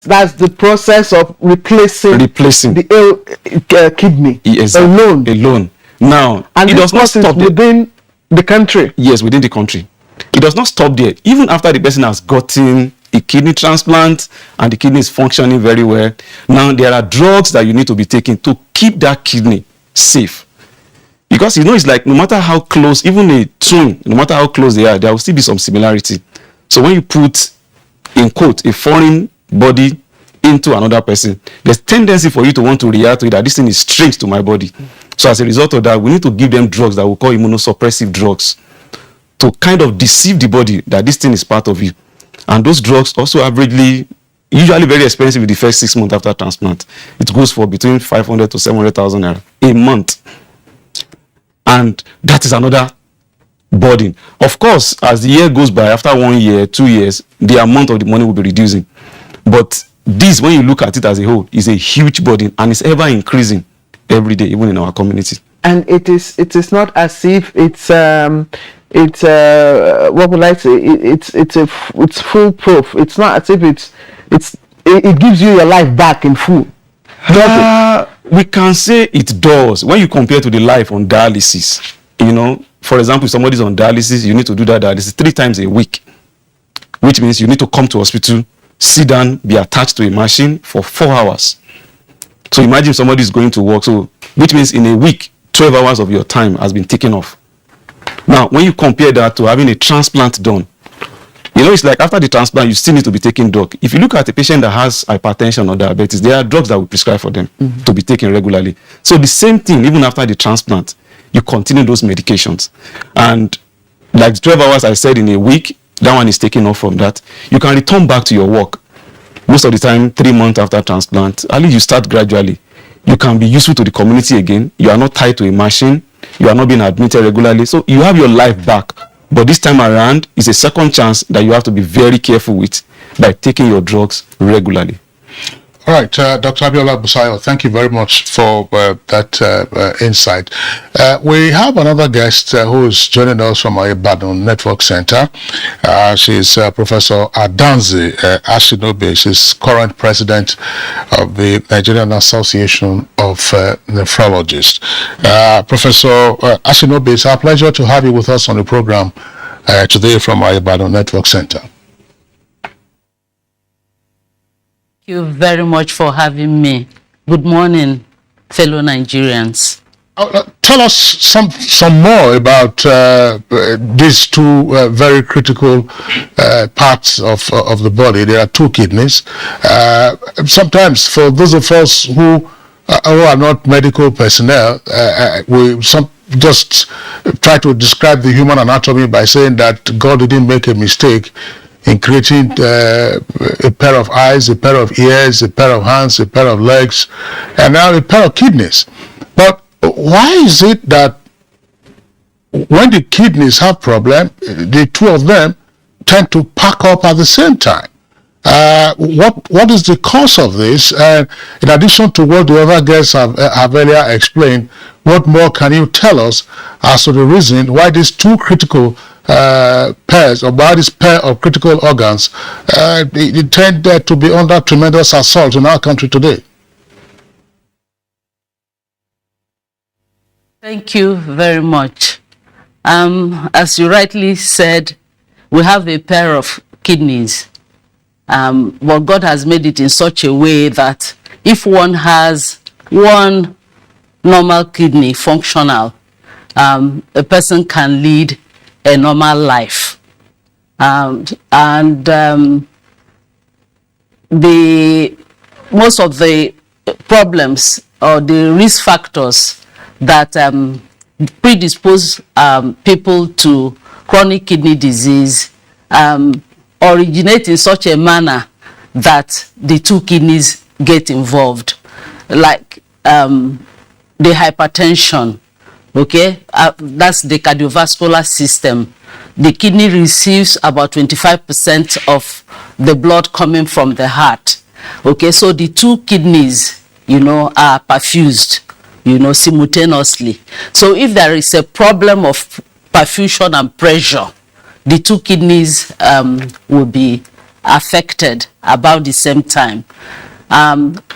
That's the process of replacing the kidney alone. Now, and it does not stop within the country. Yes, within the country. It does not stop there. Even after the person has gotten a kidney transplant and the kidney is functioning very well, now there are drugs that you need to be taking to keep that kidney safe. Because it's like no matter how close, even a twin, no matter how close they are, there will still be some similarity. So when you put, in quote, a foreign body into another person, there's tendency for you to want to react to it, that this thing is strange to my body. So as a result of that, we need to give them drugs that we call immunosuppressive drugs to kind of deceive the body that this thing is part of you. And those drugs also usually very expensive in the first 6 months after transplant. It goes for between 500 to 700,000 naira a month. And that is another burden. Of course, as the year goes by, after 1 year, 2 years, the amount of the money will be reducing. But this, when you look at it as a whole, is a huge burden, and it's ever increasing every day, even in our community. And it is not as if it's what would I say? It's foolproof. It's not as if it gives you your life back in full. We can say it does when you compare to the life on dialysis. For example, if somebody's on dialysis, you need to do that dialysis 3 times a week, which means you need to come to hospital, sit down, be attached to a machine for 4 hours. So imagine somebody is going to work, which means in a week, 12 hours of your time has been taken off. Now, when you compare that to having a transplant done, it's like after the transplant, you still need to be taking drugs. If you look at a patient that has hypertension or diabetes, there are drugs that we prescribe for them to be taken regularly. So the same thing, even after the transplant, you continue those medications. And like 12 hours I said in a week, that one is taken off from that. You can return back to your work. Most of the time, 3 months after transplant, at least you start gradually. You can be useful to the community again. You are not tied to a machine. You are not being admitted regularly. So you have your life back. But this time around, it's a second chance that you have to be very careful with by taking your drugs regularly. All right, Dr. Abiola Busayo, thank you very much for that insight. We have another guest who is joining us from our Ibadan Network Center. She's Professor Adanze Ashinobe. She's current president of the Nigerian Association of Nephrologists. Professor Ashinobe, it's our pleasure to have you with us on the program today from our Ibadan Network Center. Thank you very much for having me. Good morning, fellow Nigerians. Tell us some more about these two very critical parts of the body. There are 2 kidneys. Sometimes for those of us who are not medical personnel, we just try to describe the human anatomy by saying that God didn't make a mistake in creating a pair of eyes, a pair of ears, a pair of hands, a pair of legs, and now a pair of kidneys. But why is it that when the kidneys have problem, the 2 of them tend to pack up at the same time? What is the cause of this? And in addition to what the other guests have earlier explained, what more can you tell us as to the reason why these 2 critical pairs, or by this pair of critical organs, they tend to be under tremendous assault in our country today? Thank you very much. As you rightly said, we have a pair of kidneys. But God has made it in such a way that if one has one normal kidney functional, a person can lead a normal life. Most of the problems or the risk factors that predispose people to chronic kidney disease originate in such a manner that the 2 kidneys get involved, like the hypertension. Okay, that's the cardiovascular system. The kidney receives about 25% of the blood coming from the heart. Okay, so the 2 kidneys, are perfused, simultaneously. So if there is a problem of perfusion and pressure, the 2 kidneys will be affected about the same time.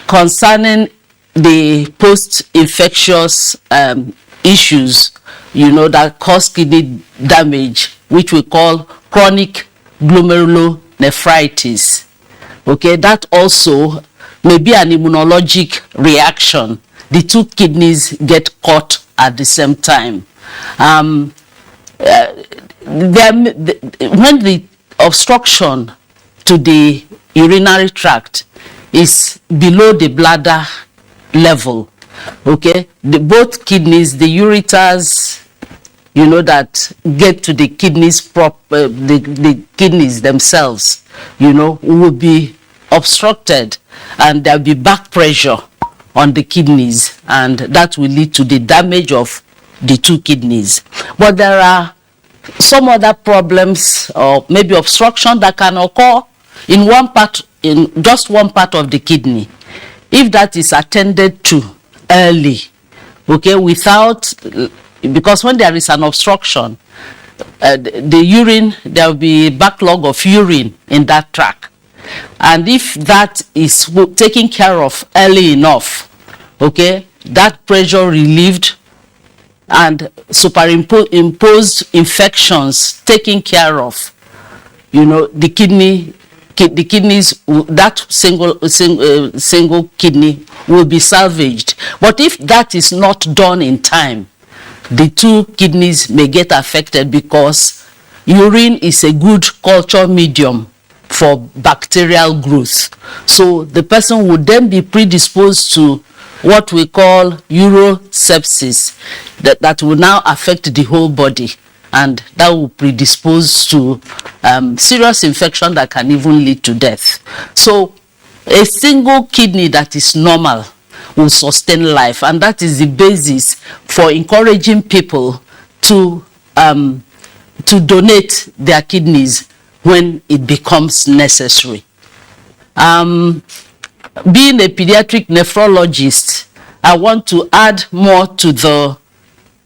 Concerning the post-infectious issues, that cause kidney damage, which we call chronic glomerulonephritis. Okay, that also may be an immunologic reaction. The two kidneys get caught at the same time. When the obstruction to the urinary tract is below the bladder level, okay, both kidneys, the ureters, that get to the kidneys, the kidneys themselves, will be obstructed, and there'll be back pressure on the kidneys, and that will lead to the damage of the two kidneys. But there are some other problems, or maybe obstruction, that can occur in just one part of the kidney. If that is attended to early, okay, because when there is an obstruction, the urine, there will be backlog of urine in that tract. And if that is taken care of early enough, okay, that pressure relieved and superimposed infections taken care of, the kidneys, that single kidney will be salvaged. But if that is not done in time, the two kidneys may get affected, because urine is a good culture medium for bacterial growth. So the person would then be predisposed to what we call urosepsis, that will now affect the whole body, and that will predispose to serious infection that can even lead to death. So a single kidney that is normal will sustain life, and that is the basis for encouraging people to donate their kidneys when it becomes necessary. Being a pediatric nephrologist, I want to add more to the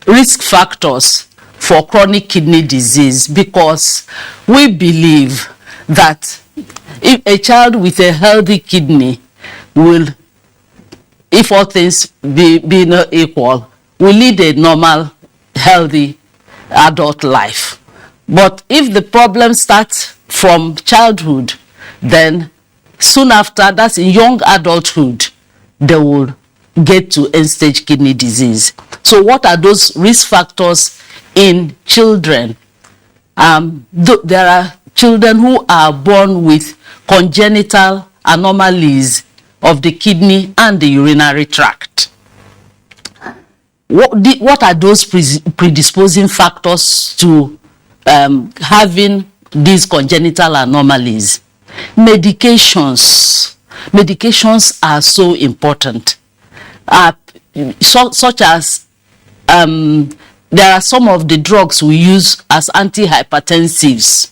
risk factors for chronic kidney disease, because we believe that if a child with a healthy kidney will, if all things be not equal, will lead a normal, healthy adult life. But if the problem starts from childhood, then soon after, that's in young adulthood, they will get to end-stage kidney disease. So what are those risk factors in children? There are children who are born with congenital anomalies of the kidney and the urinary tract. What are those predisposing factors to having these congenital anomalies? Medications are so important, such as there are some of the drugs we use as antihypertensives.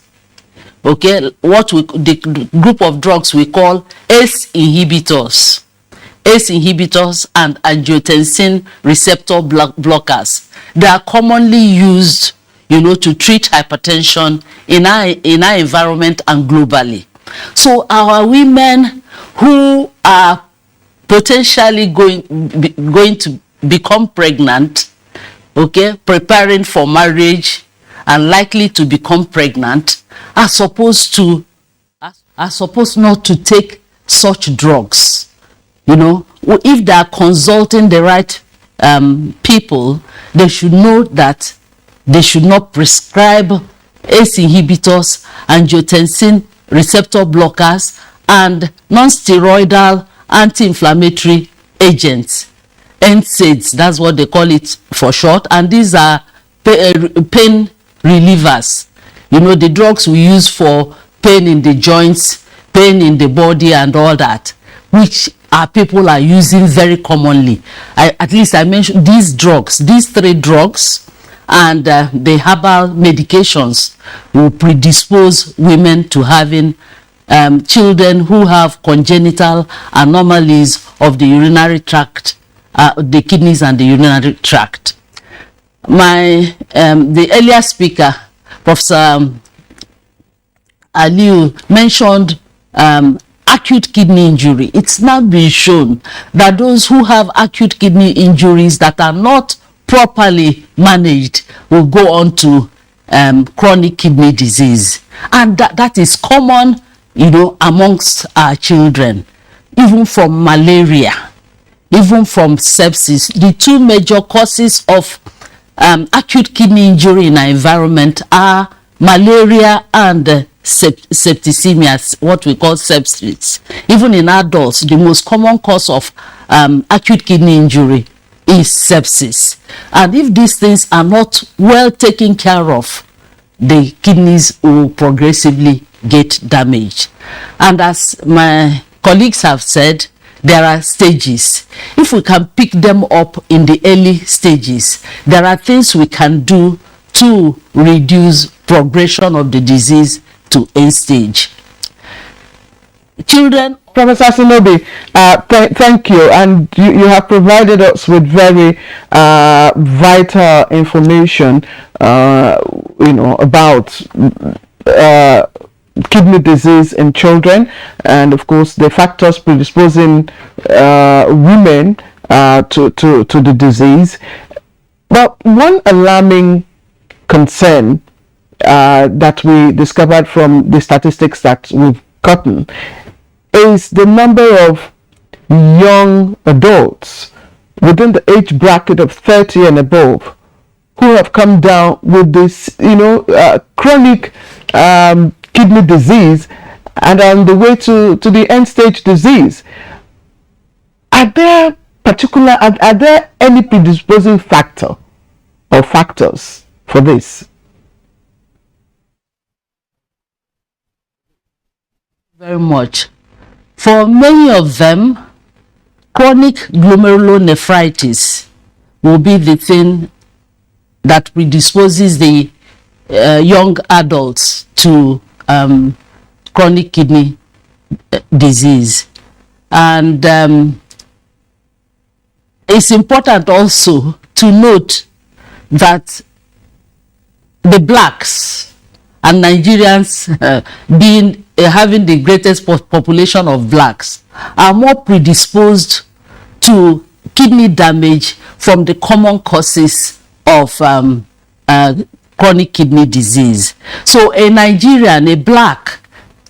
Okay, the group of drugs we call ACE inhibitors and angiotensin receptor blockers. They are commonly used, to treat hypertension in our environment and globally. So our women who are potentially going to become pregnant, okay, preparing for marriage and likely to become pregnant, are supposed not to take such drugs. If they are consulting the right people, they should know that they should not prescribe ACE inhibitors, angiotensin receptor blockers, and non-steroidal anti-inflammatory agents, NSAIDs, that's what they call it for short, and these are pain relievers. The drugs we use for pain in the joints, pain in the body, and all that, which people are using very commonly. At least I mentioned these drugs, these three drugs, and the herbal medications will predispose women to having children who have congenital anomalies of the urinary tract, the kidneys and the urinary tract. The earlier speaker, Professor Aliu mentioned acute kidney injury. It's now been shown that those who have acute kidney injuries that are not properly managed will go on to chronic kidney disease, and that is common, you know, amongst our children, even from malaria, even from sepsis. The two major causes of acute kidney injury in our environment are malaria and septicemia, what we call sepsis. Even in adults, the most common cause of acute kidney injury is sepsis. And if these things are not well taken care of, the kidneys will progressively get damaged. And as my colleagues have said, there are stages. If we can pick them up in the early stages, there are things we can do to reduce progression of the disease to end stage. Children. Professor Sinobi, thank you, and you have provided us with very vital information, you know, about kidney disease in children, and of course the factors predisposing women to the disease. But one alarming concern that we discovered from the statistics that we've gotten is the number of young adults within the age bracket of 30 and above who have come down with this, you know, chronic kidney disease and on the way to the end stage disease. Are there any predisposing factor or factors for this? Very much. For many of them, chronic glomerulonephritis will be the thing that predisposes the young adults to chronic kidney disease. And it's important also to note that the blacks and Nigerians having the greatest population of blacks are more predisposed to kidney damage from the common causes of chronic kidney disease. So a Nigerian, a black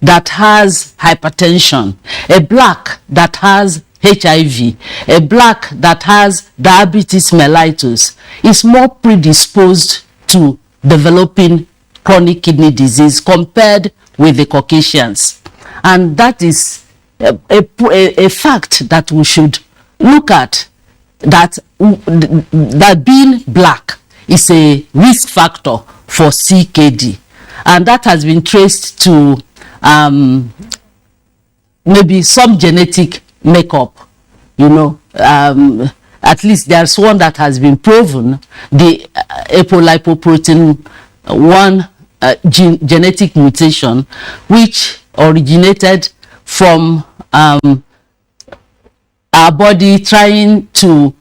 that has hypertension, a black that has HIV, a black that has diabetes mellitus is more predisposed to developing chronic kidney disease compared with the Caucasians. And that is a fact that we should look at, that being black is a risk factor for CKD. And that has been traced to maybe some genetic makeup, you know. At least there's one that has been proven, the apolipoprotein 1 genetic mutation, which originated from our body trying to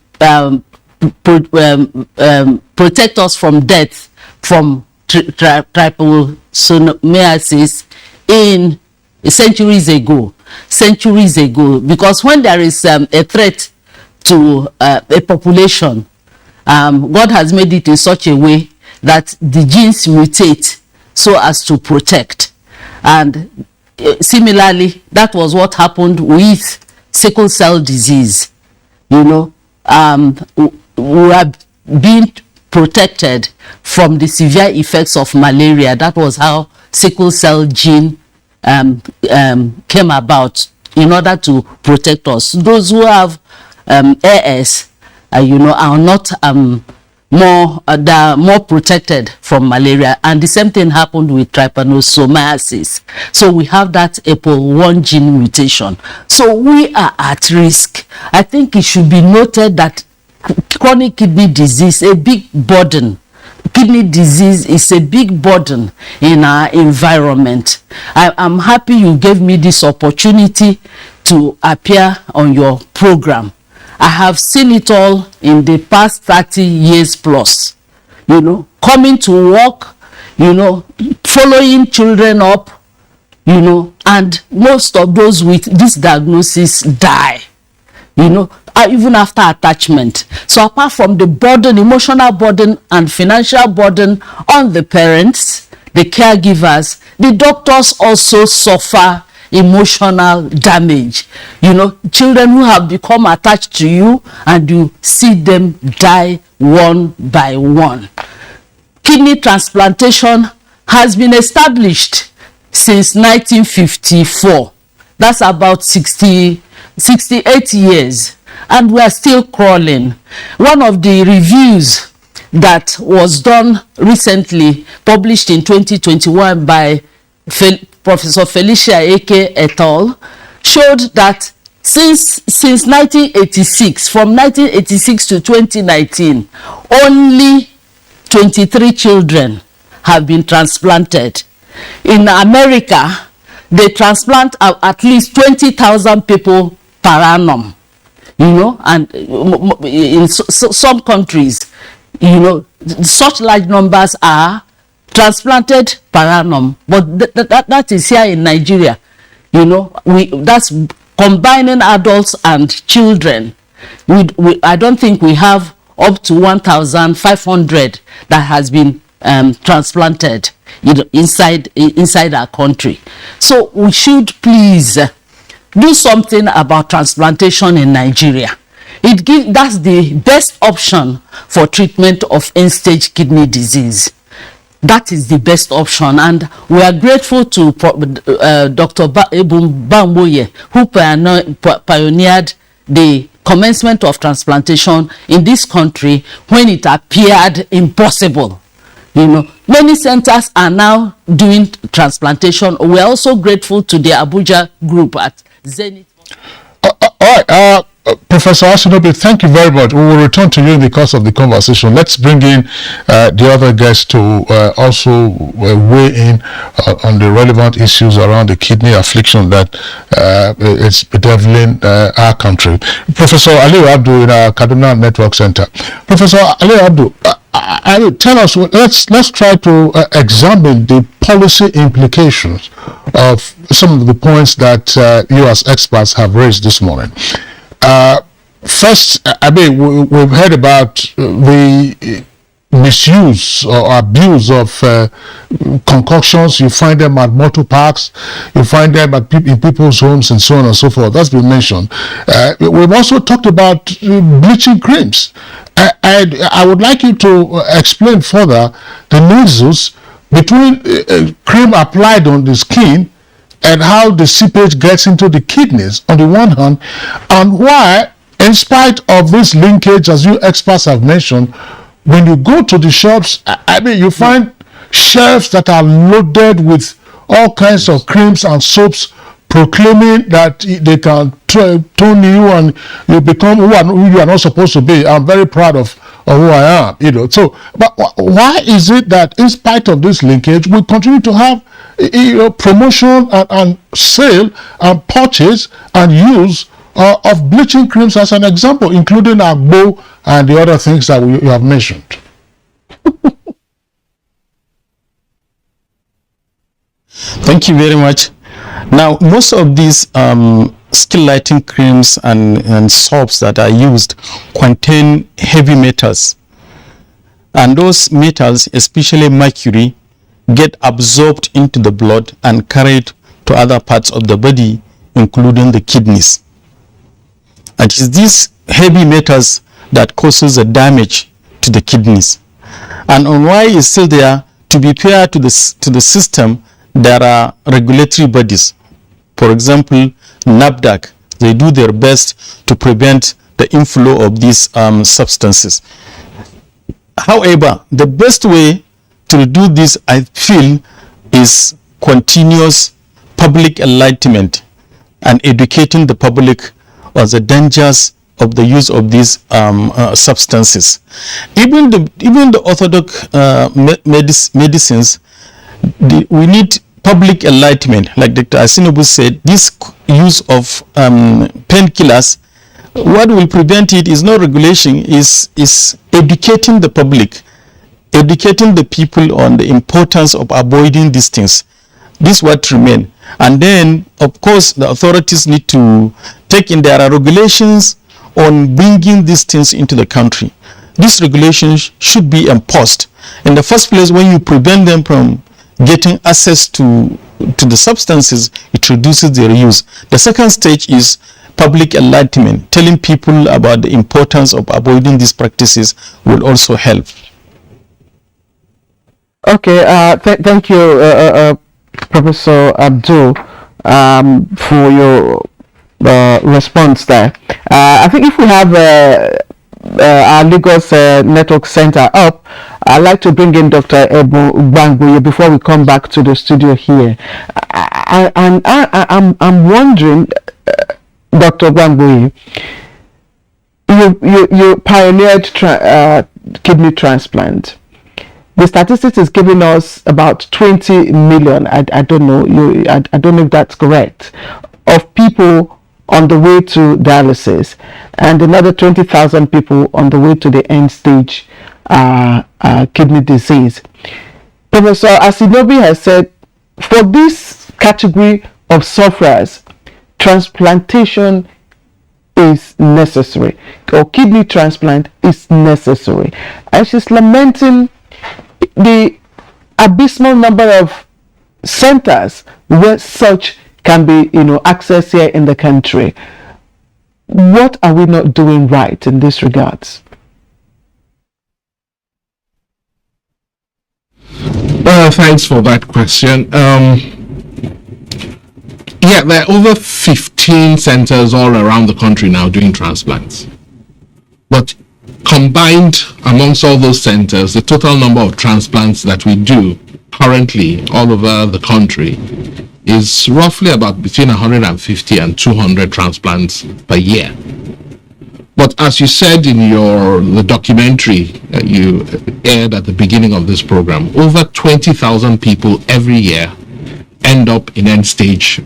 protect us from death from trypanosomiasis in centuries ago, because when there is a threat to a population, God has made it in such a way that the genes mutate so as to protect. And similarly, that was what happened with sickle cell disease. You know, we are being protected from the severe effects of malaria. That was how sickle cell gene came about, in order to protect us. Those who have AS, you know, are not they are more protected from malaria. And the same thing happened with trypanosomiasis. So we have that APOL1 gene mutation. So we are at risk. I think it should be noted that chronic kidney disease, a big burden. Kidney disease is a big burden in our environment. I'm happy you gave me this opportunity to appear on your program. I have seen it all in the past 30 years plus, you know, coming to work, you know, following children up you know, and most of those with this diagnosis die, you know, even after attachment. So apart from the burden, emotional burden and financial burden on the parents, the caregivers, the doctors also suffer emotional damage. You know, children who have become attached to you and you see them die one by one. Kidney transplantation has been established since 1954. That's about 68 years, and we are still crawling. One of the reviews that was done recently, published in 2021 by Professor Felicia Eke et al., showed that since 1986, from 1986 to 2019, only 23 children have been transplanted. In America, they transplant at least 20,000 people per annum, you know, and in some countries, you know, such large numbers are transplanted per annum. But that is here in Nigeria, you know, that's combining adults and children. I don't think we have up to 1,500 that has been transplanted inside our country. So we should please do something about transplantation in Nigeria. That's the best option for treatment of end-stage kidney disease. That is the best option, and we are grateful to Dr. Ebum Bamboye, who pioneered the commencement of transplantation in this country when it appeared impossible. You know, many centers are now doing transplantation. We are also grateful to the Abuja group at Zenith. All right, Professor Asinobi, thank you very much. We will return to you in the course of the conversation. Let's bring in the other guests to also weigh in on the relevant issues around the kidney affliction that is bedeviling our country. Professor Ali Abdu in our Kaduna Network Center. Professor Ali Abdu, tell us, let's try to examine the policy implications of some of the points that you as experts have raised this morning. First, I mean, we've heard about the misuse or abuse of concoctions. You find them at motor parks, you find them in people's homes, and so on and so forth. That's been mentioned. We've also talked about bleaching creams. I would like you to explain further the nexus between cream applied on the skin and how the seepage gets into the kidneys on the one hand, and why, in spite of this linkage, as you experts have mentioned, when you go to the shops, I mean, you find shelves that are loaded with all kinds of creams and soaps, proclaiming that they can tone you and you become who you are not supposed to be. I'm very proud of who I am, you know. So, but why is it that in spite of this linkage, we continue to have, you know, promotion and sale and purchase and use of bleaching creams as an example, including agbo and the other things that you have mentioned? Thank you very much. Now, most of these skin lighting creams and soaps that are used contain heavy metals, and those metals, especially mercury, get absorbed into the blood and carried to other parts of the body, including the kidneys. And it is these heavy metals that causes the damage to the kidneys. And on why is still there, to be fair to the system, there are regulatory bodies. For example, NAFDAC, they do their best to prevent the inflow of these substances. However, the best way to do this, I feel, is continuous public enlightenment and educating the public on the dangers of the use of these substances. Even the orthodox medicines, we need public enlightenment. Like Dr. Asinobu said, this use of painkillers, what will prevent it is no regulation, is educating the public, educating the people on the importance of avoiding these things. This is what remains. And then, of course, the authorities need to take in their regulations on bringing these things into the country. These regulations should be imposed. In the first place, when you prevent them from getting access to the substances, it reduces their use. The second stage is public enlightenment. Telling people about the importance of avoiding these practices will also help. Okay, thank you, Professor Abdul, for your response there. I think if we have our Lagos Network Center up, I'd like to bring in Dr. Gbangboye before we come back to the studio here. And I'm wondering, Dr. Gbangboye, you pioneered kidney transplant. The statistics is giving us about 20 million. I don't know. I don't know if that's correct. Of people on the way to dialysis, and another 20,000 people on the way to the end stage kidney disease. Professor Asinobi has said, for this category of sufferers, transplantation is necessary, or kidney transplant is necessary, and she's lamenting the abysmal number of centers where such can be, accessed here in the country. What are we not doing right in this regards? Thanks for that question. Yeah, there are over 15 centers all around the country now doing transplants. But combined amongst all those centers, the total number of transplants that we do currently all over the country is roughly about between 150 and 200 transplants per year. But as you said in the documentary you aired at the beginning of this program, over 20,000 people every year end up in end stage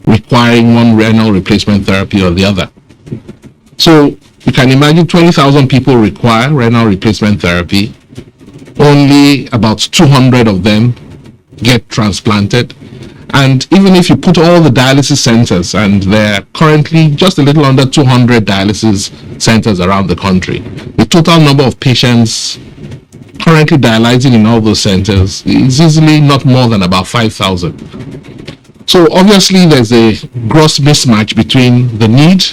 requiring one renal replacement therapy or the other. So you can imagine 20,000 people require renal replacement therapy. Only about 200 of them get transplanted. And even if you put all the dialysis centers, and there are currently just a little under 200 dialysis centers around the country, the total number of patients currently dialyzing in all those centers is easily not more than about 5,000. So obviously there's a gross mismatch between the need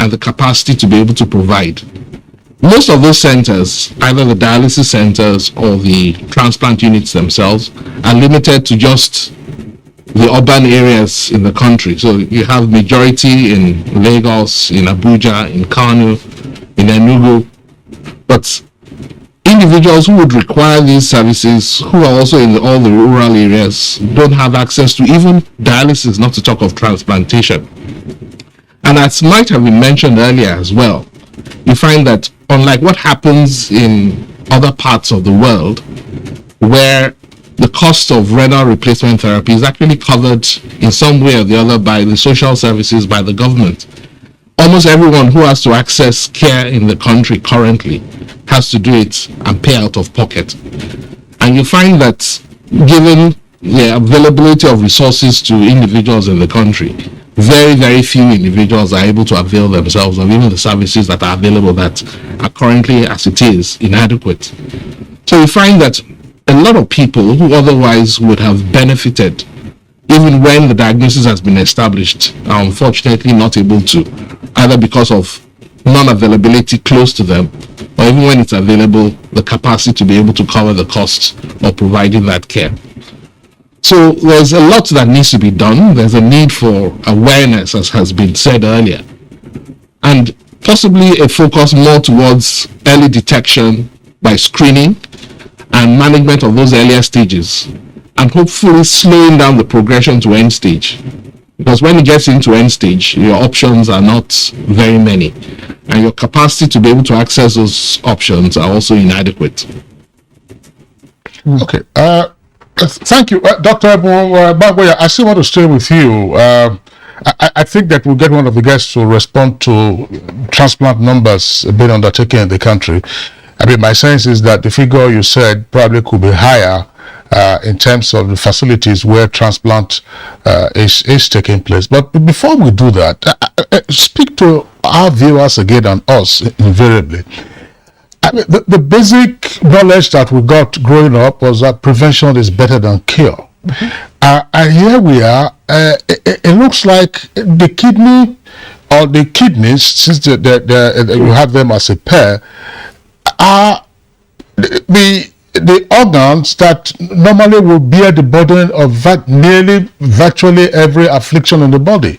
and the capacity to be able to provide. Most of those centers, either the dialysis centers or the transplant units themselves, are limited to just the urban areas in the country. So you have majority in Lagos, in Abuja, in Kano, in Enugu. But individuals who would require these services, who are also in all the rural areas, don't have access to even dialysis, not to talk of transplantation. And as might have been mentioned earlier as well, you find that unlike what happens in other parts of the world, where the cost of renal replacement therapy is actually covered in some way or the other by the social services, by the government, almost everyone who has to access care in the country currently has to do it and pay out of pocket. And you find that given the availability of resources to individuals in the country, very, very few individuals are able to avail themselves of even the services that are available that are currently, as it is, inadequate. So you find that a lot of people who otherwise would have benefited, even when the diagnosis has been established, are unfortunately not able to, either because of non-availability close to them, or even when it's available, the capacity to be able to cover the costs of providing that care. So there's a lot that needs to be done. There's a need for awareness, as has been said earlier, and possibly a focus more towards early detection by screening and management of those earlier stages, and hopefully slowing down the progression to end stage. Because when it gets into end stage, your options are not very many, and your capacity to be able to access those options are also inadequate. Okay. Thank you, Dr. Gbangboye. I still want to stay with you. I think that we'll get one of the guests to respond to transplant numbers being undertaken in the country. I mean, my sense is that the figure you said probably could be higher in terms of the facilities where transplant is taking place. But before we do that, speak to our viewers again and us invariably. I mean, the basic knowledge that we got growing up was that prevention is better than cure. And here we are. It looks like the kidney or the kidneys, since you have them as a pair, are the organs that normally will bear the burden of virtually every affliction in the body.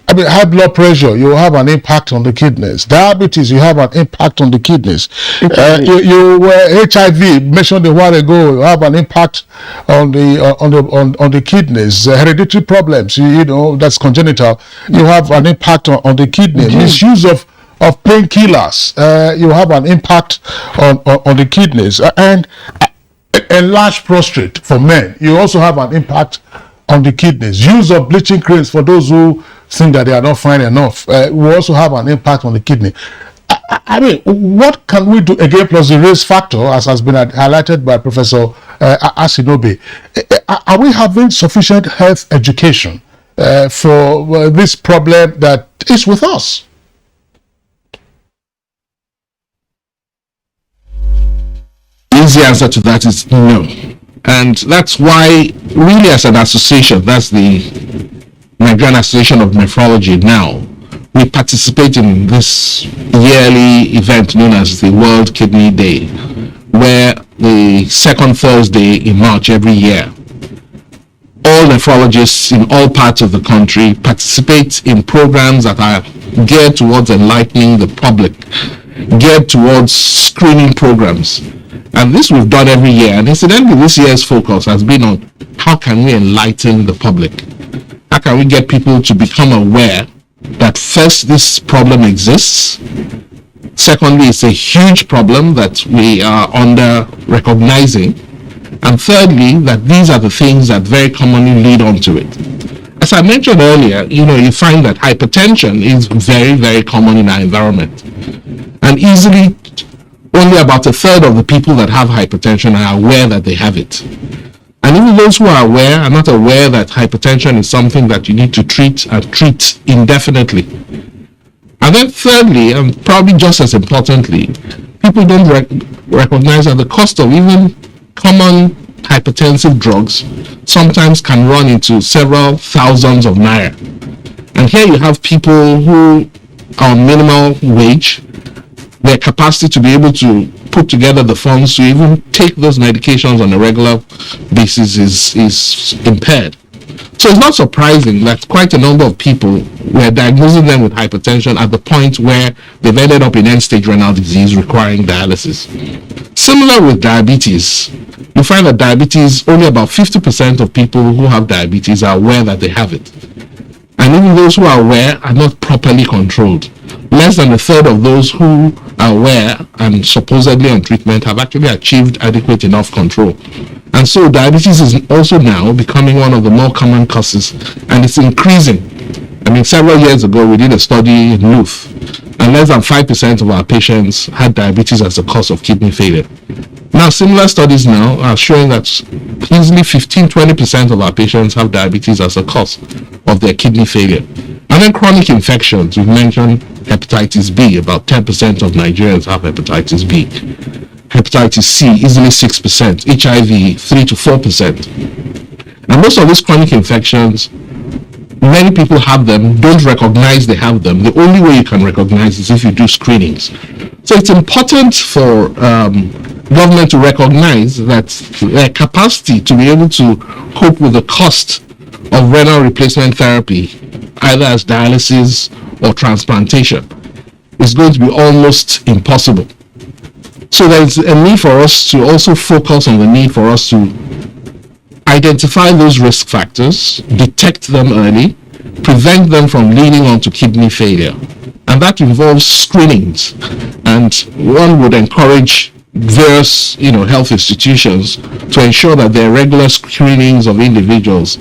I mean, high blood pressure, you have an impact on the kidneys. Diabetes, you have an impact on the kidneys. HIV, mentioned a while ago, you have an impact on the kidneys. Hereditary problems, you know, that's congenital, you have an impact on the kidney. Misuse of painkillers, you have an impact on the kidneys. And enlarged prostate for men, you also have an impact on the kidneys. Use of bleaching creams for those who think that they are not fine enough, will also have an impact on the kidney. I mean, what can we do again, plus the risk factor, as has been highlighted by Professor Asinobe? Are we having sufficient health education for this problem that is with us? The easy answer to that is no. And that's why, really, as an association, that's the Nigerian Association of Nephrology now, we participate in this yearly event known as the World Kidney Day, where the second Thursday in March every year, all nephrologists in all parts of the country participate in programs that are geared towards enlightening the public, geared towards screening programs. And this we've done every year. And incidentally, this year's focus has been on how can we enlighten the public? How can we get people to become aware that first, this problem exists. Secondly, it's a huge problem that we are under recognizing. And thirdly, that these are the things that very commonly lead on to it. As I mentioned earlier, you find that hypertension is very, very common in our environment. And easily, only about a third of the people that have hypertension are aware that they have it. And even those who are aware are not aware that hypertension is something that you need to treat and treat indefinitely. And then thirdly, and probably just as importantly, people don't recognize that the cost of even common hypertensive drugs sometimes can run into several thousands of naira. And here you have people who are on minimal wage. Their capacity to be able to put together the funds to even take those medications on a regular basis is impaired. So it's not surprising that quite a number of people were diagnosing them with hypertension at the point where they've ended up in end-stage renal disease requiring dialysis. Similar with diabetes, you find that diabetes, only about 50% of people who have diabetes are aware that they have it. And even those who are aware are not properly controlled. Less than a third of those who are aware and supposedly on treatment have actually achieved adequate enough control. And so diabetes is also now becoming one of the more common causes, and it's increasing. I mean, several years ago, we did a study in Louth, and less than 5% of our patients had diabetes as a cause of kidney failure. Now, similar studies now are showing that easily 15-20% of our patients have diabetes as a cause of their kidney failure. And then chronic infections, we've mentioned hepatitis B, about 10% of Nigerians have hepatitis B. Hepatitis C, easily 6%, HIV, 3 to 4%. And most of these chronic infections, many people have them, don't recognize they have them. The only way you can recognize is if you do screenings. So it's important for government to recognize that their capacity to be able to cope with the cost of renal replacement therapy, either as dialysis or transplantation, is going to be almost impossible. So there's a need for us to also focus on the need for us to identify those risk factors, detect them early, prevent them from leading on to kidney failure. And that involves screenings. And one would encourage various health institutions to ensure that there are regular screenings of individuals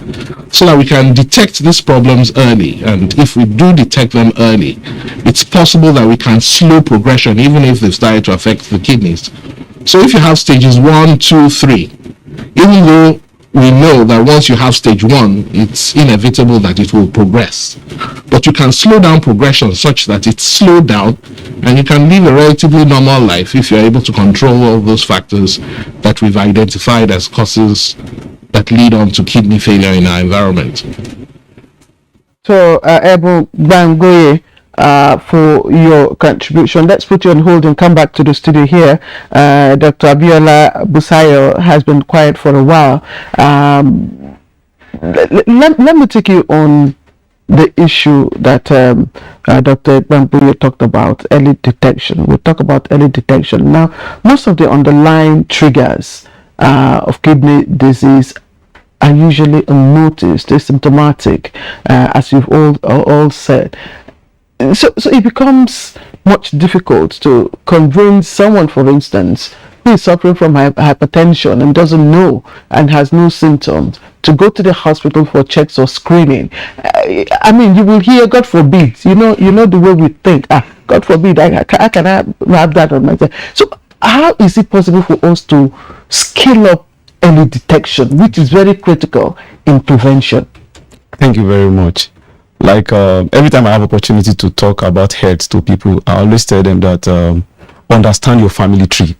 so that we can detect these problems early. And if we do detect them early, it's possible that we can slow progression even if they've started to affect the kidneys. So if you have stages 1, 2, 3, even though we know that once you have stage 1, it's inevitable that it will progress. But you can slow down progression such that it's slowed down and you can live a relatively normal life if you're able to control all those factors that we've identified as causes that lead on to kidney failure in our environment. So, Ebu Bangoye, for your contribution. Let's put you on hold and come back to the studio here. Dr. Abiola Busayo has been quiet for a while. Let me take you on the issue that Dr. Bangoye talked about, early detection. We'll talk about early detection. Now, most of the underlying triggers of kidney disease are usually unnoticed, asymptomatic, as you've all said. So it becomes much difficult to convince someone, for instance, who is suffering from hypertension and doesn't know and has no symptoms, to go to the hospital for checks or screening. I mean, you will hear, God forbid, you know the way we think, God forbid, I can have that on myself. So how is it possible for us to scale up early detection, which is very critical in prevention? Thank you very much. Like every time I have opportunity to talk about health to people, I always tell them that understand your family tree,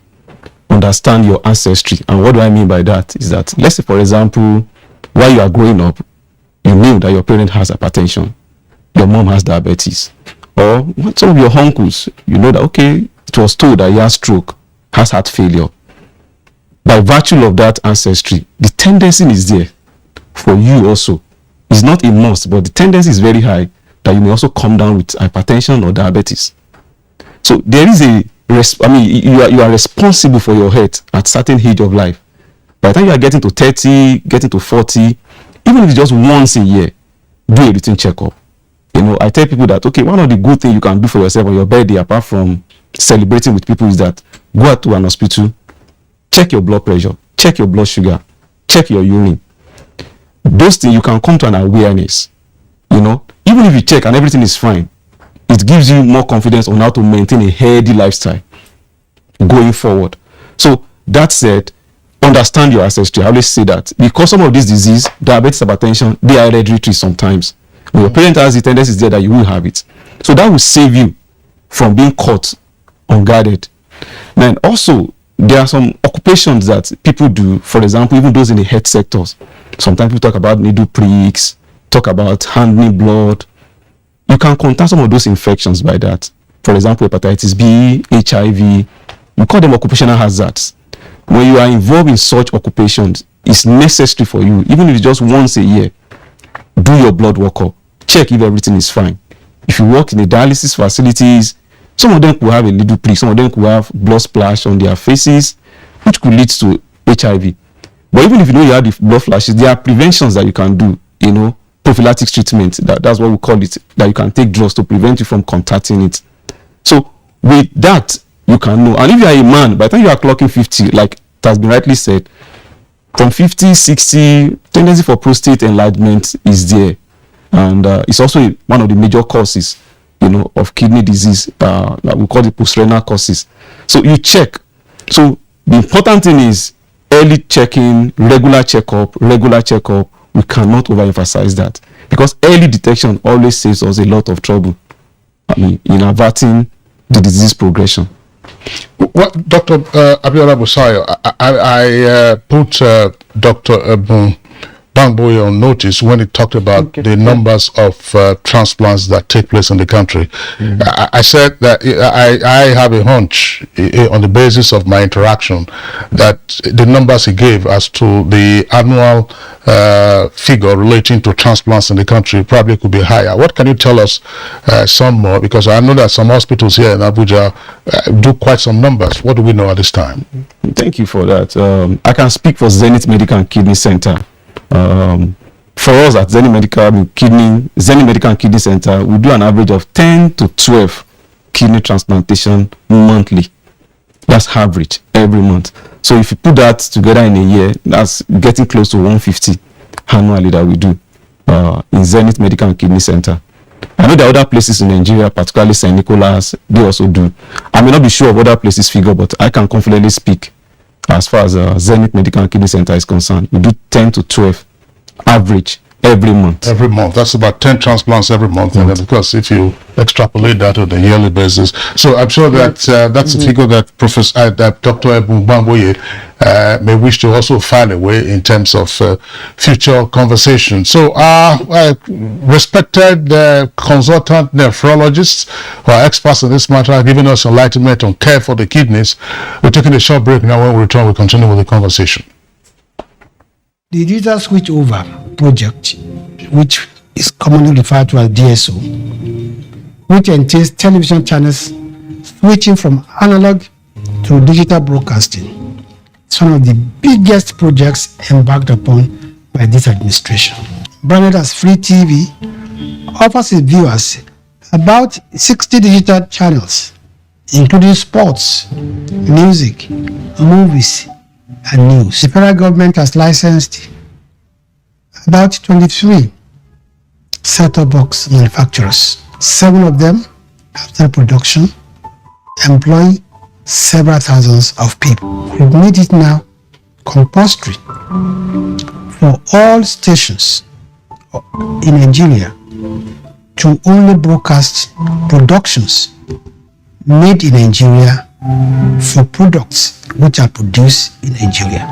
understand your ancestry. And what do I mean by that is that, let's say, for example, while you are growing up, you knew that your parent has hypertension, your mom has diabetes, or some of your uncles, you know that, okay, it was told that he has stroke, has heart failure. By virtue of that ancestry, the tendency is there for you also. It's not a must, but the tendency is very high that you may also come down with hypertension or diabetes. So there is you are responsible for your health at certain age of life. By the time you are getting to 30, getting to 40, even if it's just once a year, do a routine checkup. You know, I tell people that, okay, one of the good things you can do for yourself on your birthday, apart from celebrating with people, is that go out to an hospital, check your blood pressure, check your blood sugar, check your urine. Those things, you can come to an awareness. You know, even if you check and everything is fine, it gives you more confidence on how to maintain a healthy lifestyle going forward. So that said, understand your ancestry. I always say that because some of these diseases, diabetes, hypertension, they are hereditary sometimes. When your parent has the tendency there, that you will have it. So that will save you from being caught unguarded. Then also, there are some occupations that people do, for example, even those in the health sectors. Sometimes people talk about needle pricks, talk about handling blood. You can contact some of those infections by that. For example, hepatitis B, HIV, we call them occupational hazards. When you are involved in such occupations, it's necessary for you, even if it's just once a year, do your blood workup, check if everything is fine. If you work in the dialysis facilities, some of them could have a needle prick, some of them could have blood splash on their faces, which could lead to HIV. But even if you know you have the blood flashes, there are preventions that you can do, you know, prophylactic treatment, that's what we call it, that you can take drugs to prevent you from contracting it. So with that, you can know. And if you are a man, by the time you are clocking 50, like it has been rightly said, from 50, 60, tendency for prostate enlargement is there. And it's also one of the major causes, you know, of kidney disease, that we call it post-renal causes. So you check. So the important thing is early checking, regular checkup. We cannot overemphasize that, because early detection always saves us a lot of trouble, in averting the disease progression. Well, Dr. Abiola Busayo, I put Dr. Bangoye on notice when he talked about the numbers of transplants that take place in the country. I said that I have a hunch on the basis of my interaction that the numbers he gave as to the annual figure relating to transplants in the country probably could be higher. What can you tell us some more? Because I know that some hospitals here in Abuja do quite some numbers. What do we know at this time? Thank you for that. I can speak for Zenith Medical and Kidney Center. For us at Zenith Medical and Kidney Center, we do an average of 10 to 12 kidney transplantation monthly. That's average every month. So if you put that together in a year, that's getting close to 150 annually that we do in Zenith Medical and Kidney Center. I know there are other places in Nigeria, particularly St. Nicholas, they also do. I may not be sure of other places figure, but I can confidently speak as far as Zenith Medical and Kidney Center is concerned. We do 10 to 12 average every month. Every month. That's about 10 transplants every month. And then, of course, if you extrapolate that on a yearly basis. So I'm sure that that's a figure that Dr. Ebubamboye may wish to also find a way in terms of future conversation. So respected consultant nephrologists who are experts in this matter are giving us enlightenment on care for the kidneys. We're taking a short break now. When we return, we'll continue with the conversation. The digital switchover project, which is commonly referred to as DSO, which entails television channels switching from analog to digital broadcasting, is one of the biggest projects embarked upon by this administration. Branded as Free TV, offers its viewers about 60 digital channels, including sports, music, movies, and news. The federal government has licensed about 23 set-top box manufacturers. 7 of them have their production, employing several thousands of people. We've made it now compulsory for all stations in Nigeria to only broadcast productions made in Nigeria for products which are produced in Nigeria.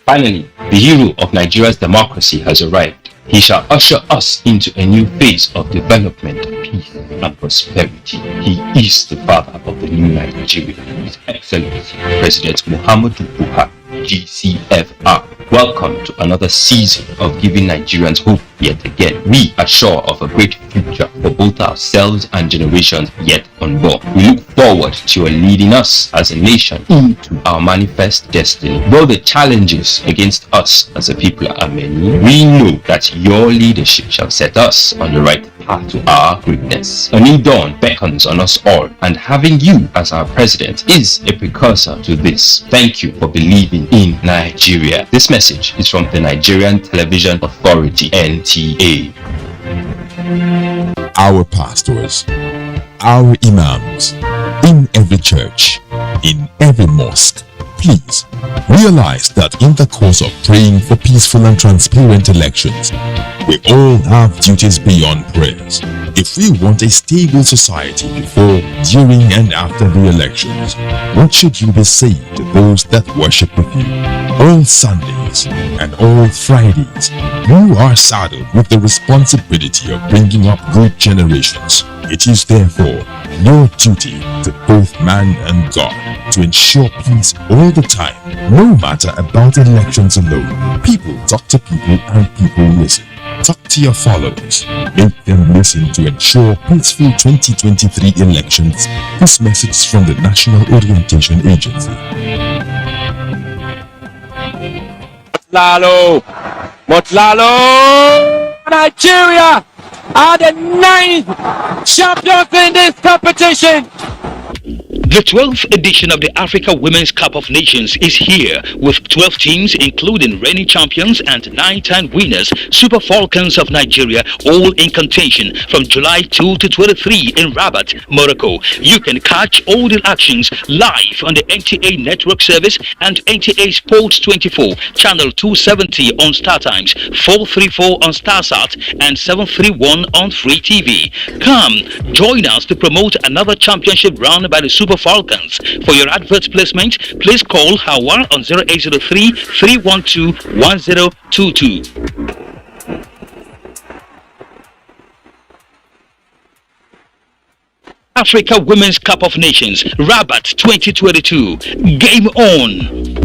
Finally, the hero of Nigeria's democracy has arrived. He shall usher us into a new phase of development, peace, and prosperity. He is the father of the new Nigeria, His Excellency President Muhammadu Buhari, GCFR. Welcome to another season of giving Nigerians hope yet again. We are sure of a great future for both ourselves and generations yet unborn. We look forward to your leading us as a nation into our manifest destiny. Though the challenges against us as a people are many, we know that your leadership shall set us on the right path to our greatness. A new dawn beckons on us all, and having you as our president is a precursor to this. Thank you for believing in Nigeria. This message is from the Nigerian Television Authority, NTA. Our pastors, our imams, in every church, in every mosque, please realize that in the course of praying for peaceful and transparent elections, we all have duties beyond prayers. If we want a stable society before, during, and after the elections, what should you be saying to those that worship with you? All Sundays and all Fridays, you are saddled with the responsibility of bringing up good generations. It is therefore your duty to both man and God to ensure peace all the time, no matter about elections alone. People talk to people and people listen. Talk to your followers. Make them listen to ensure peaceful 2023 elections. This message is from the National Orientation Agency. Motlalo, Nigeria are the 9th champions in this competition. The 12th edition of the Africa Women's Cup of Nations is here with 12 teams including reigning champions and 9-time winners, Super Falcons of Nigeria, all in contention from July 2 to 23 in Rabat, Morocco. You can catch all the actions live on the NTA Network Service and NTA Sports 24, channel 270 on StarTimes, 434 on StarSat and 731 on Free TV. Come, join us to promote another championship run by the Super Falcons. For your advert placement, please call Hawa on 0803 312 1022. Africa Women's Cup of Nations, Rabat 2022. Game on!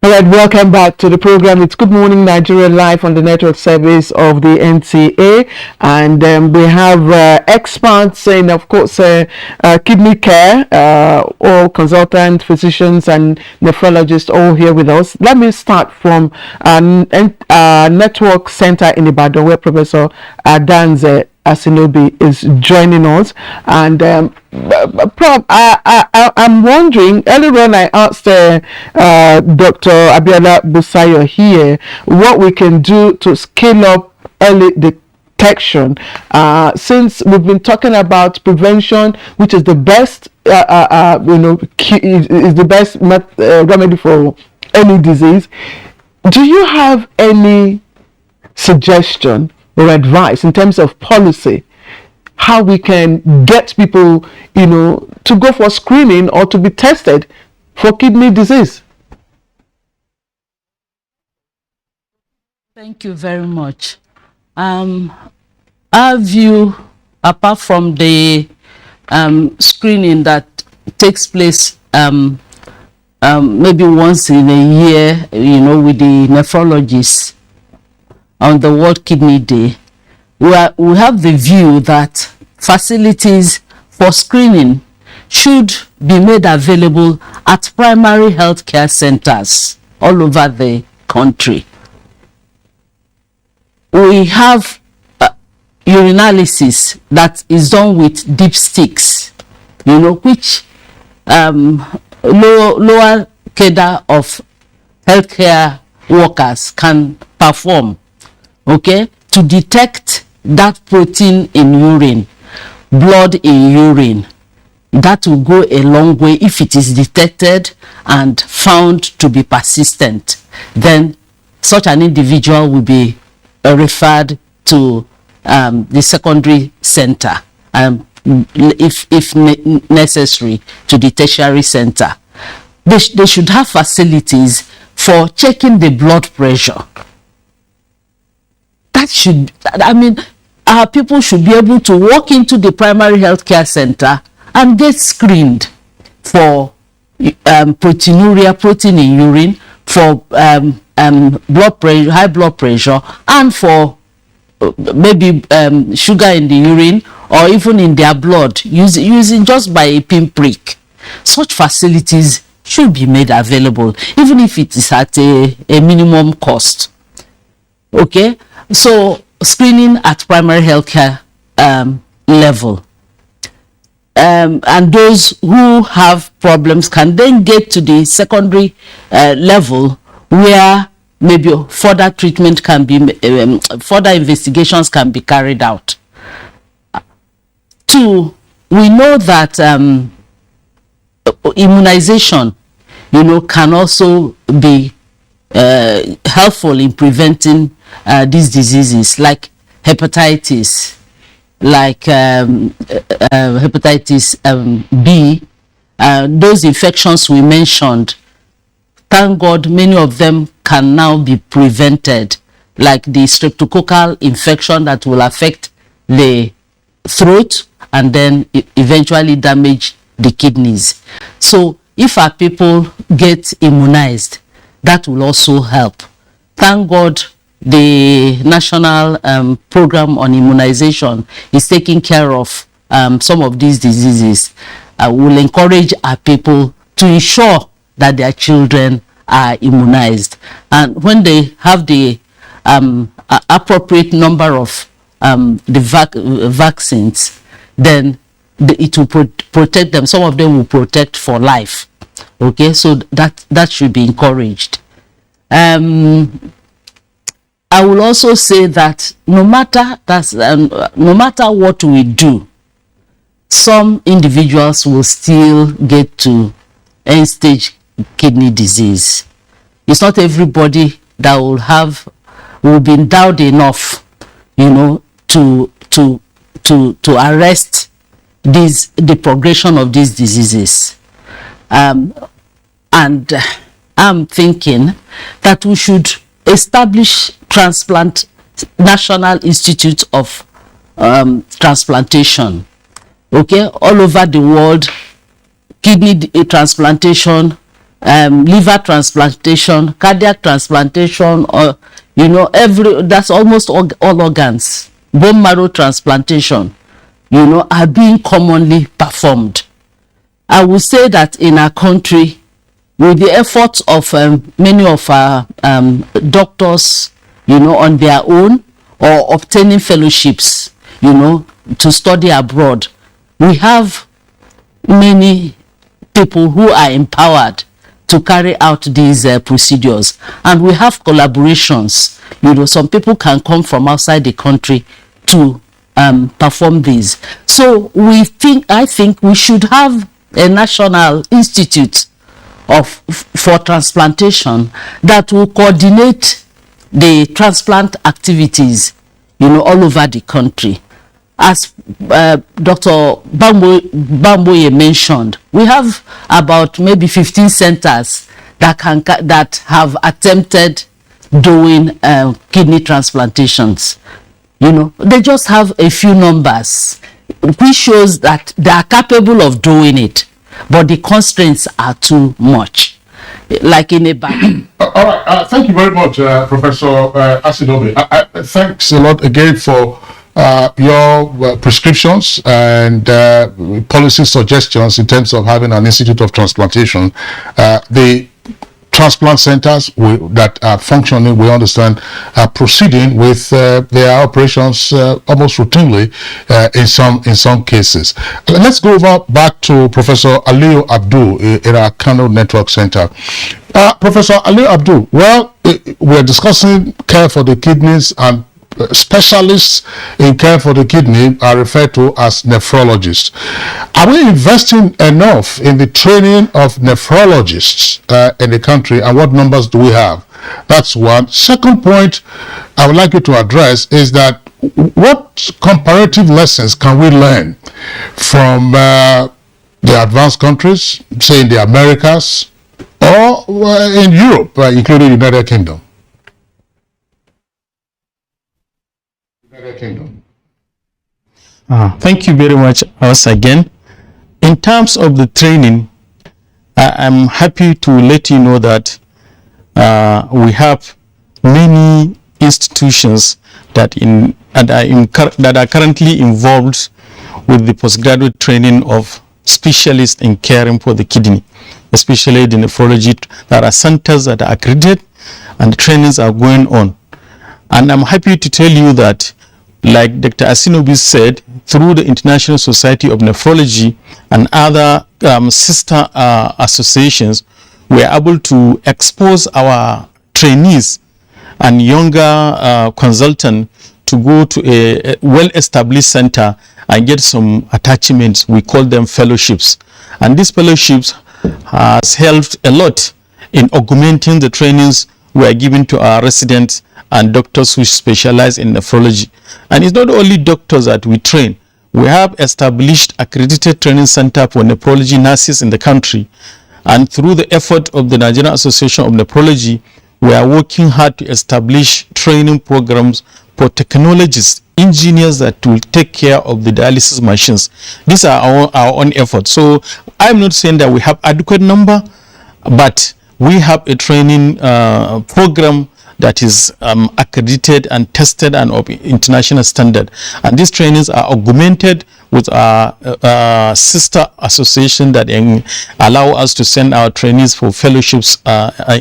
All right, welcome back to the program. It's Good Morning Nigeria live on the network service of the NTA, and we have experts in, of course, kidney care, all consultant physicians and nephrologists all here with us. Let me start from Network Center in Ibadan, where Professor Adanze Asinobi is joining us. And Prof, I'm wondering, earlier on I asked Dr. Abiola Busayo here what we can do to scale up early detection, since we've been talking about prevention, which is the best is the best remedy for any disease. Do you have any suggestion or advice in terms of policy how we can get people to go for screening or to be tested for kidney disease? Thank you very much. Our view, apart from the screening that takes place maybe once in a year, with the nephrologists on the World Kidney Day, we have the view that facilities for screening should be made available at primary healthcare centers all over the country. We have urinalysis that is done with dipsticks, which lower cadre of healthcare workers can perform, to detect that protein in urine, blood in urine. That will go a long way if it is detected and found to be persistent. Then such an individual will be referred to the secondary center, if necessary, to the tertiary center. They should have facilities for checking the blood pressure. Our people should be able to walk into the primary healthcare center and get screened for proteinuria, protein in urine, for blood pressure, high blood pressure, and for maybe sugar in the urine or even in their blood, using just by a pinprick. Such facilities should be made available, even if it is at a minimum cost. So screening at primary healthcare level. And those who have problems can then get to the secondary level, where maybe further treatment can be, further investigations can be carried out. Two, we know that immunization, can also be helpful in preventing these diseases like hepatitis, like hepatitis B, those infections we mentioned. Thank God many of them can now be prevented, like the streptococcal infection that will affect the throat and then eventually damage the kidneys. So if our people get immunized, that will also help. Thank God the national program on immunization is taking care of some of these diseases. Will encourage our people to ensure that their children are immunized, and when they have the appropriate number of the vaccines, then it will protect them. Some of them will protect for life. So that should be encouraged. I will also say that no matter what we do, some individuals will still get to end-stage kidney disease. It's not everybody that will be endowed enough, to arrest the progression of these diseases. And I'm thinking that we should establish National Institute of Transplantation. All over the world, kidney transplantation, liver transplantation, cardiac transplantation, or that's almost all organs. Bone marrow transplantation, are being commonly performed. I would say that in our country, with the efforts of many of our doctors, on their own or obtaining fellowships, to study abroad. We have many people who are empowered to carry out these procedures, and we have collaborations. Some people can come from outside the country to perform these. So I think we should have a national institute for transplantation that will coordinate the transplant activities, all over the country. As Dr. Bamboye mentioned, we have about maybe 15 centers that have attempted doing kidney transplantations. They just have a few numbers, which shows that they are capable of doing it, but the constraints are too much. Like in a bank. All right. Thank you very much, Professor Asidobe. Thanks a lot again for your prescriptions and policy suggestions in terms of having an institute of transplantation. The transplant centers that are functioning, we understand, are proceeding with their operations almost routinely in some cases. Let's go back to Professor Aliyu Abdul in our Kano Network Center. Professor Aliyu Abdul, well, we're discussing care for the kidneys, and specialists in care for the kidney are referred to as nephrologists. Are we investing enough in the training of nephrologists in the country, and what numbers do we have? That's one. Second point I would like you to address is that what comparative lessons can we learn from the advanced countries, say in the Americas or in Europe, including the United Kingdom? Thank you very much once again. In terms of the training, I'm happy to let you know that we have many institutions that are currently involved with the postgraduate training of specialists in caring for the kidney, especially the nephrology. There are centers that are accredited and trainings are going on. And I'm happy to tell you that, like Dr. Asinobi said, through the International Society of Nephrology and other sister associations, we are able to expose our trainees and younger consultants to go to a well-established center and get some attachments. We call them fellowships. And these fellowships has helped a lot in augmenting the trainings we are giving to our residents and doctors who specialize in nephrology. And it's not only doctors that we train. We have established accredited training center for nephrology nurses in the country. And through the effort of the Nigerian Association of Nephrology, we are working hard to establish training programs for technologists, engineers that will take care of the dialysis machines. These are our own efforts. So I'm not saying that we have adequate number, but we have a training program that is accredited and tested and of international standard. And these trainings are augmented with our sister association that allow us to send our trainees for fellowships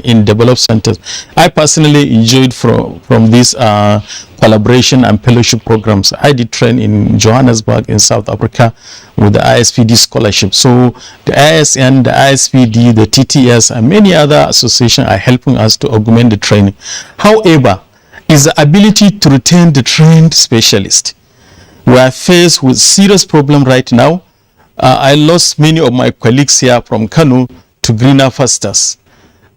in developed centers. I personally enjoyed from these collaboration and fellowship programs. I did train in Johannesburg in South Africa with the ISPD scholarship. So the ISN, the ISPD, the TTS, and many other associations are helping us to augment the training. However, is the ability to retain the trained specialist. We are faced with serious problem right now. I lost many of my colleagues here from Kano to greener pastures.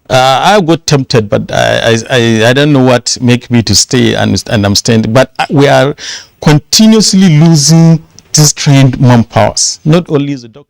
I got tempted, but I don't know what make me to stay, and I'm staying. But we are continuously losing these trained manpowers. Not only the doctor.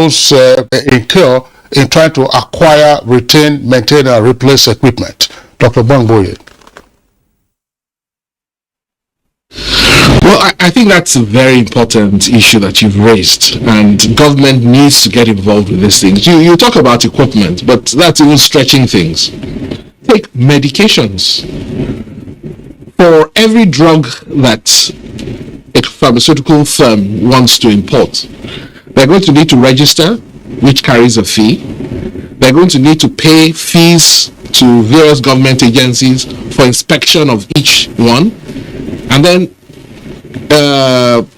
those incur in trying to acquire, retain, maintain, and replace equipment? Dr. Bangboye. Well, I think that's a very important issue that you've raised, and government needs to get involved with these things. You talk about equipment, but that's even stretching things. Take medications. For every drug that a pharmaceutical firm wants to import, they're going to need to register, which carries a fee. They're going to need to pay fees to various government agencies for inspection of each one. And then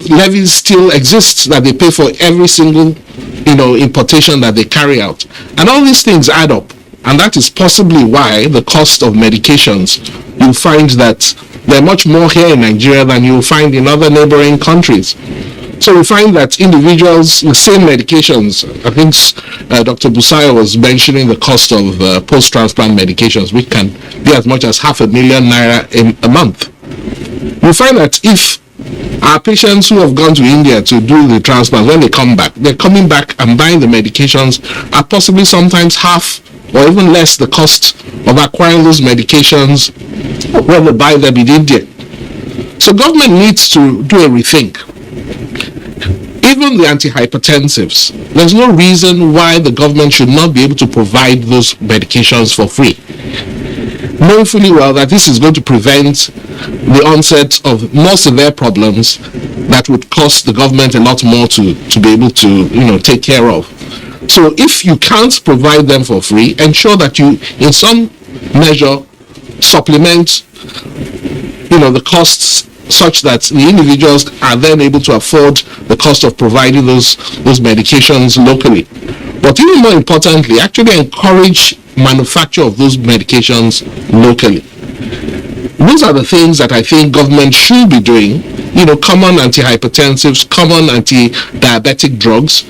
levies still exist that they pay for every single, importation that they carry out. And all these things add up. And that is possibly why the cost of medications, you'll find that they're much more here in Nigeria than you'll find in other neighboring countries. So we find that individuals, the same medications, I think Dr. Busayo was mentioning the cost of post-transplant medications, which can be as much as ₦500,000 a month. We find that if our patients who have gone to India to do the transplant, when they come back, they're coming back and buying the medications at possibly sometimes half or even less the cost of acquiring those medications when they buy them in India. So government needs to do a rethink. Even the antihypertensives, there's no reason why the government should not be able to provide those medications for free, knowing fully well that this is going to prevent the onset of more severe problems that would cost the government a lot more to be able to take care of. So if you can't provide them for free, ensure that you in some measure supplement the costs such that the individuals are then able to afford the cost of providing those medications locally. But even more importantly, actually encourage manufacture of those medications locally. Those are the things that I think government should be doing. Common antihypertensives, common anti-diabetic drugs,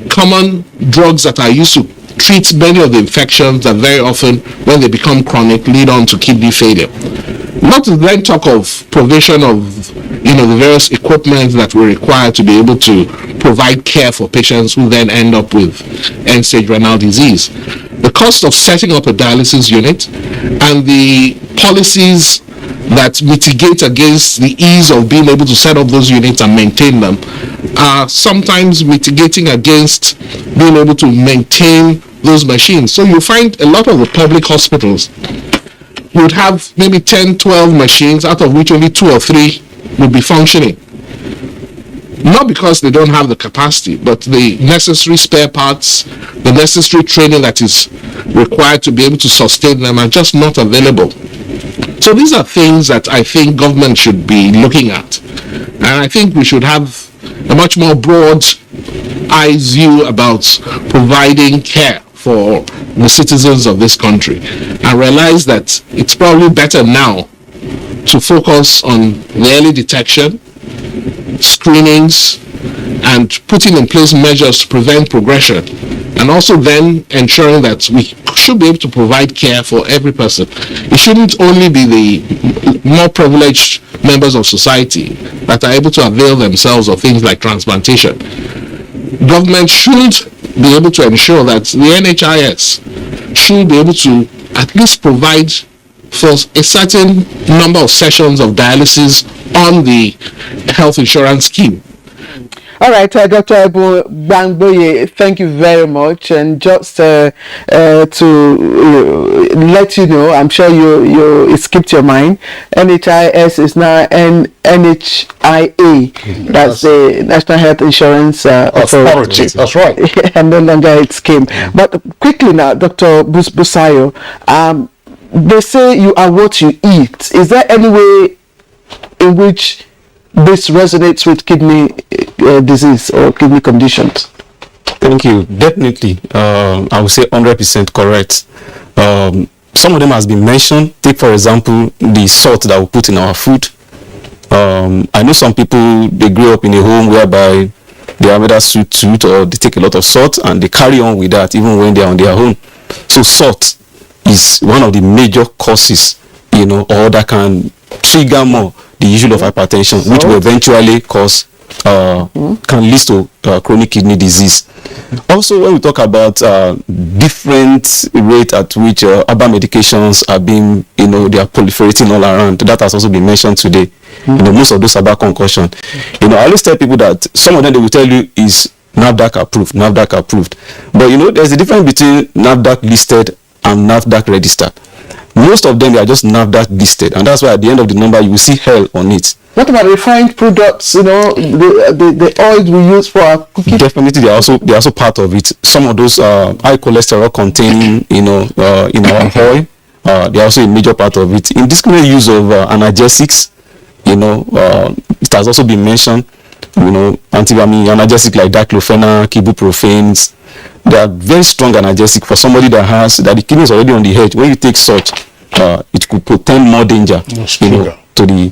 common drugs that are used to treat many of the infections that very often, when they become chronic, lead on to kidney failure. Not to then talk of provision of the various equipment that we require to be able to provide care for patients who then end up with end-stage renal disease. The cost of setting up a dialysis unit and the policies that mitigate against the ease of being able to set up those units and maintain them are sometimes mitigating against being able to maintain those machines. So you find a lot of the public hospitals would have maybe 10, 12 machines, out of which only 2 or 3 would be functioning. Not because they don't have the capacity, but the necessary spare parts, the necessary training that is required to be able to sustain them are just not available. So these are things that I think government should be looking at. And I think we should have a much more broad eyes view about providing care for the citizens of this country, and realize that it's probably better now to focus on the early detection, screenings, and putting in place measures to prevent progression, and also then ensuring that we should be able to provide care for every person. It shouldn't only be the more privileged members of society that are able to avail themselves of things like transplantation. Government should be able to ensure that the NHIS should be able to at least provide for a certain number of sessions of dialysis on the health insurance scheme. All right, Dr. Bangboye, thank you very much. And just to let you know, I'm sure it skipped your mind. NHIS is now NHIA. That's the National Health Insurance Authority. That's right. And no longer its scheme. But quickly now, Dr. Busayo, they say you are what you eat. Is there any way in which this resonates with kidney disease or kidney conditions? Thank you. Definitely, I would say 100% correct. Some of them has been mentioned. Take for example the salt that we put in our food. I know some people, they grew up in a home whereby they have either sweet tooth or they take a lot of salt and they carry on with that even when they are on their own. So salt is one of the major causes, or that can trigger more the issue of hypertension, which will eventually cause can lead to chronic kidney disease. Also, when we talk about different rate at which herbal medications are being, they are proliferating all around, that has also been mentioned today. Most of those herbal concussion. I always tell people that some of them, they will tell you is NAFDAC approved. But there's a difference between NAFDAC listed and NAFDAC registered. Most of them, they are just NAFDAC listed, and that's why at the end of the number you will see hell on it. What about refined products? The oils we use for our cooking. Definitely, they are also part of it. Some of those high cholesterol containing, in our oil, they are also a major part of it. Indiscriminate use of analgesics, it has also been mentioned. Analgesic like diclofenac, ibuprofens. They are very strong analgesic for somebody that the kidney is already on the edge. When you take such, it could portend more danger, to the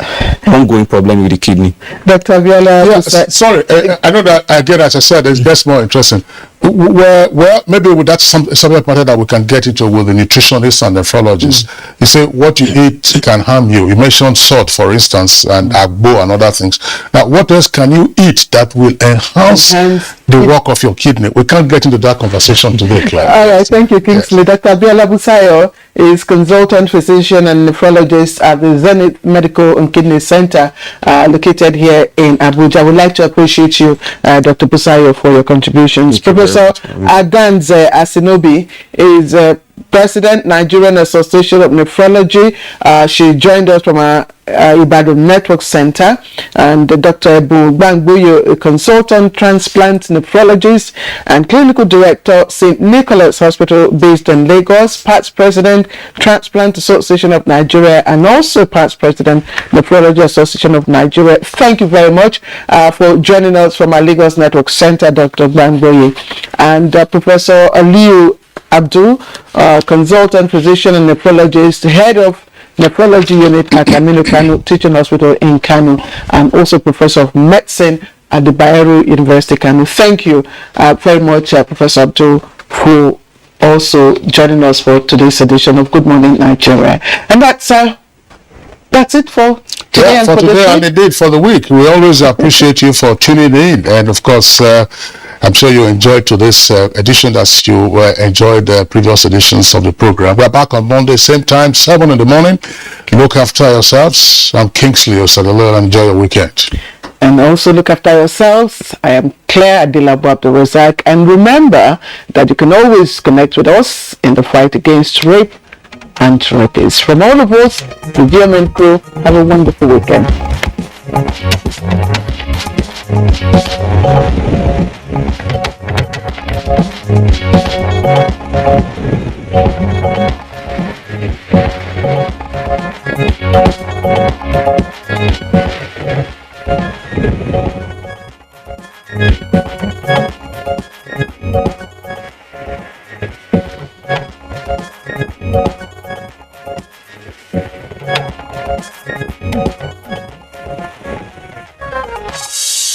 ongoing problem with the kidney. Dr. Abiola, sorry, I know that again, as I said, that's more interesting. Well, maybe that's some subject matter that we can get into with the nutritionists and nephrologists. You say what you eat can harm you. You mentioned salt, for instance, and agbo and other things. Now, what else can you eat that will enhance the work of your kidney? We can't get into that conversation today, Claire. All right, thank you, Kingsley. Yes. Dr. Abiola Busayo is consultant physician and nephrologist at the Zenith Medical and Kidney Center, located here in Abuja. I would like to appreciate you, Dr. Busayo, for your contributions. Professor Adanze Asinobi is President, Nigerian Association of Nephrology. She joined us from Ibadan Network Center. And Dr. Ebu Bangbuyo, a consultant transplant nephrologist and clinical director, St. Nicholas Hospital based in Lagos, past president, Transplant Association of Nigeria, and also past president, Nephrology Association of Nigeria. Thank you very much for joining us from our Lagos Network Center, Dr. Bangbuyo. And Professor Aliyu Abdul, consultant physician and nephrologist, head of nephrology unit at Aminu Kano Teaching Hospital in Kano, and also professor of medicine at the Bayero University, Kano. Thank you very much, Professor Abdul, for also joining us for today's edition of Good Morning Nigeria. And that's it for today. Yeah, for today and indeed for the week. We always appreciate you for tuning in, and of course, I'm sure you enjoyed today's edition as you enjoyed the previous editions of the program. We're back on Monday, same time, 7 in the morning. Look after yourselves. I'm Kingsley Osadolo. Enjoy your weekend. And also look after yourselves. I am Claire Adilabu Abdul-Razak. And remember that you can always connect with us in the fight against rape and rapists. From all of us, the GMN crew, have a wonderful weekend. Thank you.